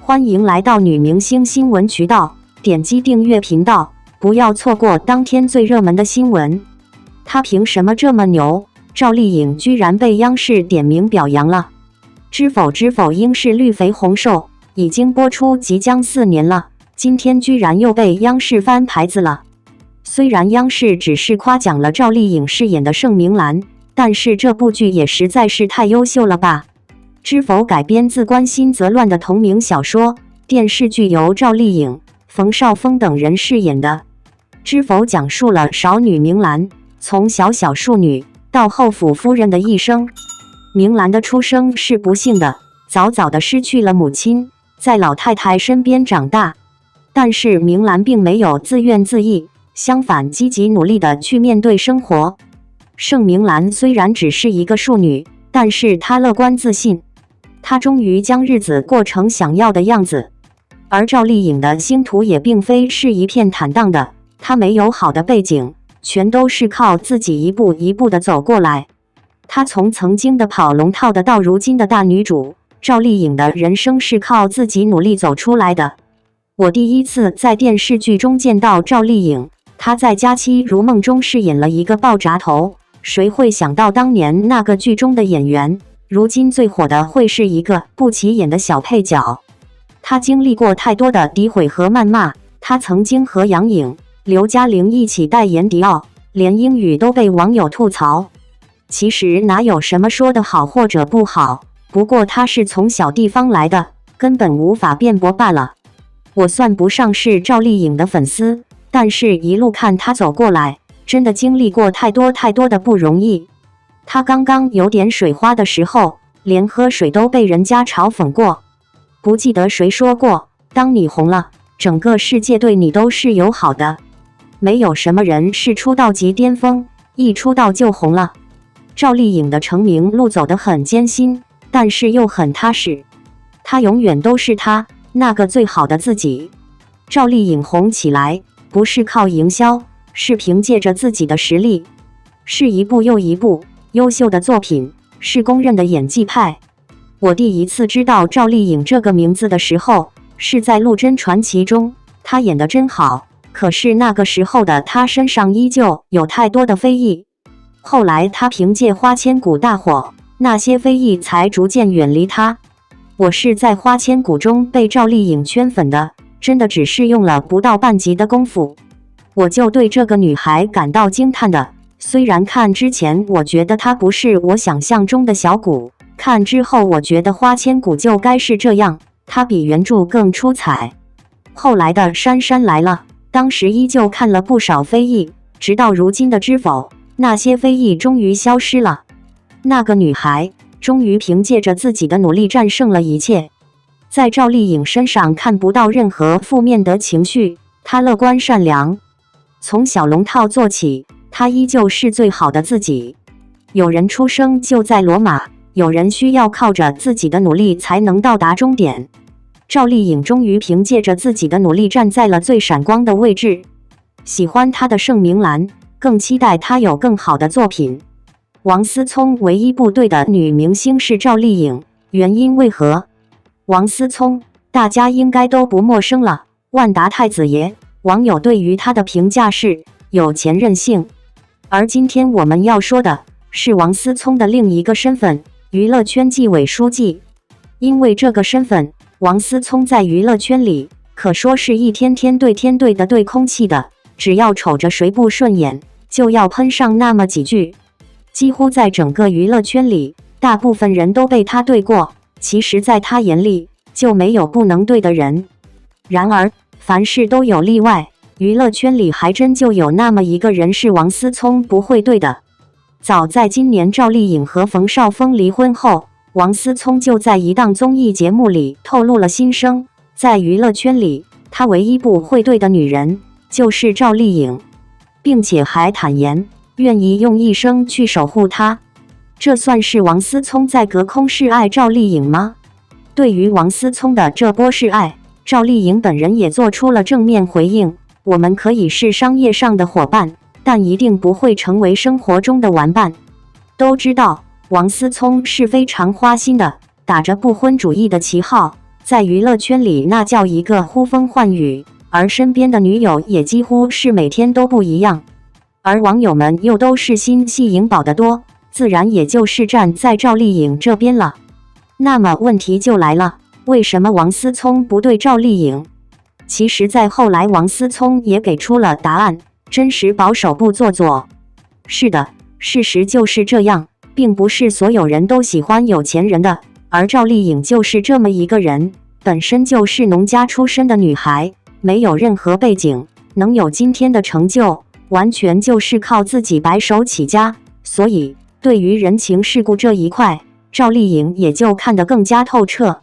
欢迎来到女明星新闻渠道，点击订阅频道，不要错过当天最热门的新闻。她凭什么这么牛？赵丽颖居然被央视点名表扬了。知否知否，应是绿肥红瘦已经播出即将4年了，今天居然又被央视翻牌子了。虽然央视只是夸奖了赵丽颖饰演的盛明兰，但是这部剧也实在是太优秀了吧。知否改编自关心则乱的同名小说，电视剧由赵丽颖、冯绍峰等人饰演的。知否讲述了少女明兰从小庶女到后府夫人的一生。明兰的出生是不幸的，早早的失去了母亲，在老太太身边长大。但是明兰并没有自怨自艾，相反积极努力的去面对生活。盛明兰虽然只是一个庶女，但是她乐观自信，她终于将日子过成想要的样子。而赵丽颖的星途也并非是一片坦荡的，她没有好的背景，全都是靠自己一步一步的走过来。她从曾经的跑龙套的到如今的大女主，赵丽颖的人生是靠自己努力走出来的。我第一次在电视剧中见到赵丽颖，她在《佳期如梦》中饰演了一个爆炸头，谁会想到当年那个剧中的演员，如今最火的会是一个不起眼的小配角。她经历过太多的诋毁和谩骂，她曾经和杨颖、刘嘉玲一起代言迪奥，连英语都被网友吐槽。其实哪有什么说的好或者不好，不过她是从小地方来的，根本无法辩驳罢了。我算不上是赵丽颖的粉丝，但是一路看她走过来，真的经历过太多的不容易。她刚刚有点水花的时候，连喝水都被人家嘲讽过。不记得谁说过，当你红了，整个世界对你都是友好的。没有什么人是出道即巅峰，一出道就红了。赵丽颖的成名路走得很艰辛，但是又很踏实。她永远都是她那个最好的自己。赵丽颖红起来，不是靠营销，是凭借着自己的实力，是一部又一部优秀的作品，是公认的演技派。我第一次知道赵丽颖这个名字的时候，是在《陆贞传奇》中，她演得真好。可是那个时候的她身上依旧有太多的非议。后来她凭借《花千骨》大火，那些非议才逐渐远离她。我是在《花千骨》中被赵丽颖圈粉的，真的只是用了不到半集的功夫，我就对这个女孩感到惊叹的。虽然看之前我觉得她不是我想象中的小骨，看之后我觉得《花千骨》就该是这样，她比原著更出彩。后来的《杉杉来了》，当时依旧看了不少非议，直到如今的《知否》，那些非议终于消失了。那个女孩终于凭借着自己的努力战胜了一切。在赵丽颖身上看不到任何负面的情绪，她乐观善良。从小龙套做起，她依旧是最好的自己。有人出生就在罗马，有人需要靠着自己的努力才能到达终点。赵丽颖终于凭借着自己的努力站在了最闪光的位置。喜欢她的盛明兰，更期待她有更好的作品。王思聪唯一不对的女明星是赵丽颖，原因为何？王思聪大家应该都不陌生了，万达太子爷，网友对于他的评价是有钱任性。而今天我们要说的是王思聪的另一个身份，娱乐圈纪委书记。因为这个身份，王思聪在娱乐圈里可说是一天天对的对空气的，只要瞅着谁不顺眼，就要喷上那么几句。几乎在整个娱乐圈里，大部分人都被他对过，其实在他眼里就没有不能对的人。然而凡事都有例外，娱乐圈里还真就有那么一个人是王思聪不会对的。早在今年赵丽颖和冯绍峰离婚后，王思聪就在一档综艺节目里透露了心声，在娱乐圈里，他唯一不会对的女人就是赵丽颖，并且还坦言愿意用一生去守护她。这算是王思聪在隔空示爱赵丽颖吗？对于王思聪的这波示爱，赵丽颖本人也做出了正面回应。我们可以是商业上的伙伴，但一定不会成为生活中的玩伴。都知道王思聪是非常花心的，打着不婚主义的旗号，在娱乐圈里那叫一个呼风唤雨，而身边的女友也几乎是每天都不一样，而网友们又都是心系颖宝的多，自然也就是站在赵丽颖这边了。那么问题就来了，为什么王思聪不对赵丽颖？其实在后来王思聪也给出了答案，真实保守不做作。是的，事实就是这样，并不是所有人都喜欢有钱人的，而赵丽颖就是这么一个人，本身就是农家出身的女孩，没有任何背景，能有今天的成就，完全就是靠自己白手起家，所以对于人情世故这一块，赵丽颖也就看得更加透彻。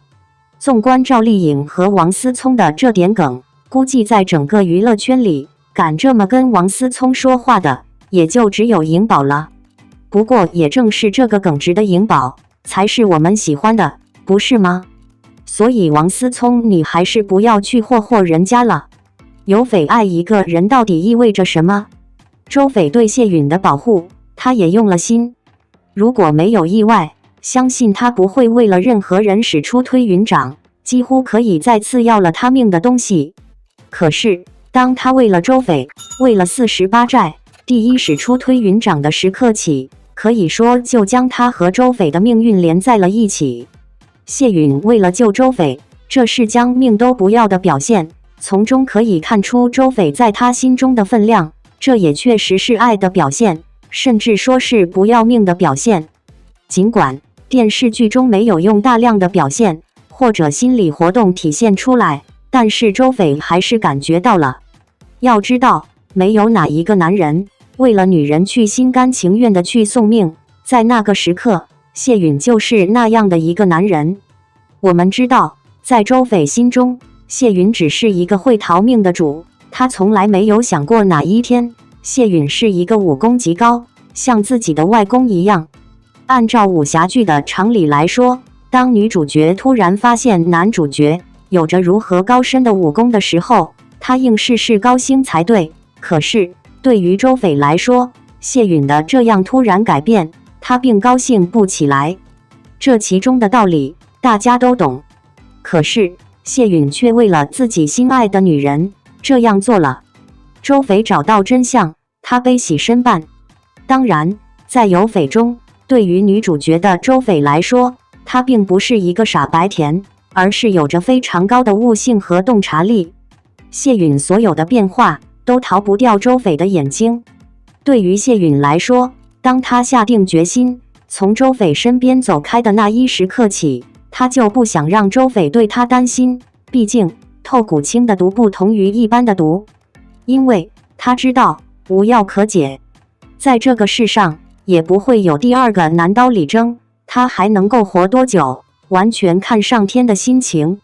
纵观赵丽颖和王思聪的这点梗，估计在整个娱乐圈里，敢这么跟王思聪说话的，也就只有颖宝了。不过也正是这个耿直的颖宝，才是我们喜欢的，不是吗？所以王思聪，你还是不要去霍霍人家了。有匪爱一个人到底意味着什么？周匪对谢允的保护，他也用了心。如果没有意外，相信他不会为了任何人使出推云掌，几乎可以再次要了他命的东西。可是当他为了周匪，为了48债，第一使出推云掌的时刻起，可以说就将他和周匪的命运连在了一起。谢允为了救周匪，这是将命都不要的表现，从中可以看出周匪在他心中的分量，这也确实是爱的表现，甚至说是不要命的表现。尽管电视剧中没有用大量的表现或者心理活动体现出来，但是周匪还是感觉到了。要知道，没有哪一个男人为了女人去心甘情愿的去送命，在那个时刻，谢允就是那样的一个男人。我们知道，在周匪心中，谢允只是一个会逃命的主，他从来没有想过哪一天，谢允是一个武功极高，像自己的外公一样。按照武侠剧的常理来说，当女主角突然发现男主角有着如何高深的武功的时候，她应是高兴才对。可是对于周匪来说，谢允的这样突然改变，他并高兴不起来。这其中的道理大家都懂，可是谢允却为了自己心爱的女人这样做了。周匪找到真相，他悲喜参半。当然，在有匪中，对于女主角的周匪来说，她并不是一个傻白甜，而是有着非常高的悟性和洞察力。谢允所有的变化都逃不掉周匪的眼睛。对于谢允来说，当他下定决心从周匪身边走开的那一时刻起，他就不想让周匪对他担心。毕竟透骨清的毒不同于一般的毒，因为他知道无药可解，在这个世上也不会有第二个男刀李征，他还能够活多久，完全看上天的心情。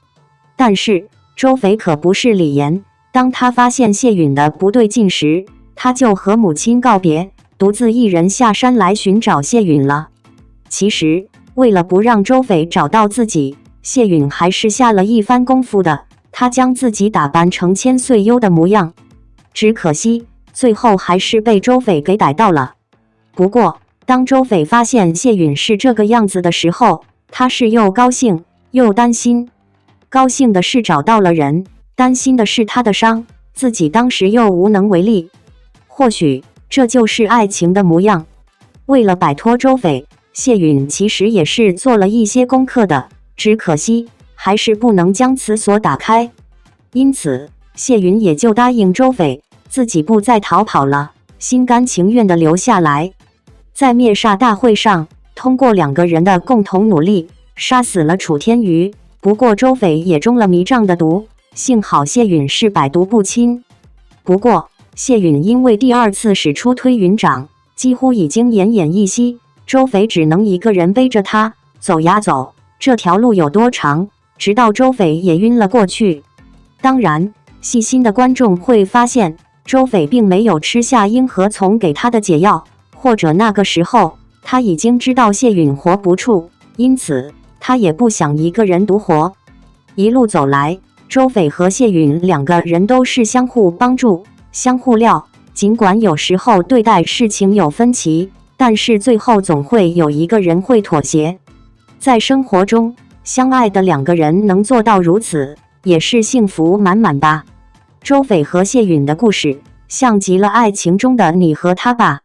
但是周匪可不是李岩，当他发现谢允的不对劲时，他就和母亲告别，独自一人下山来寻找谢允了。其实为了不让周匪找到自己，谢允还是下了一番功夫的，他将自己打扮成千岁优的模样，只可惜最后还是被周匪给逮到了。不过当周匪发现谢允是这个样子的时候，他是又高兴又担心。高兴的是找到了人，担心的是他的伤，自己当时又无能为力。或许这就是爱情的模样。为了摆脱周匪，谢允其实也是做了一些功课的，只可惜还是不能将此锁打开。因此谢允也就答应周匪，自己不再逃跑了，心甘情愿地留下来。在灭煞大会上，通过2个人的共同努力，杀死了楚天瑜。不过周匪也中了迷障的毒，幸好谢允是百毒不侵。不过谢允因为第2次使出推云掌，几乎已经奄奄一息，周匪只能一个人背着他走呀走，这条路有多长，直到周匪也晕了过去。当然，细心的观众会发现，周匪并没有吃下樱和从给他的解药，或者那个时候他已经知道谢允活不住，因此他也不想一个人独活。一路走来，周匪和谢允2个人都是相互帮助，相互料。尽管有时候对待事情有分歧，但是最后总会有一个人会妥协。在生活中，相爱的两个人能做到如此，也是幸福满满吧。周翡和谢允的故事，像极了爱情中的你和他吧。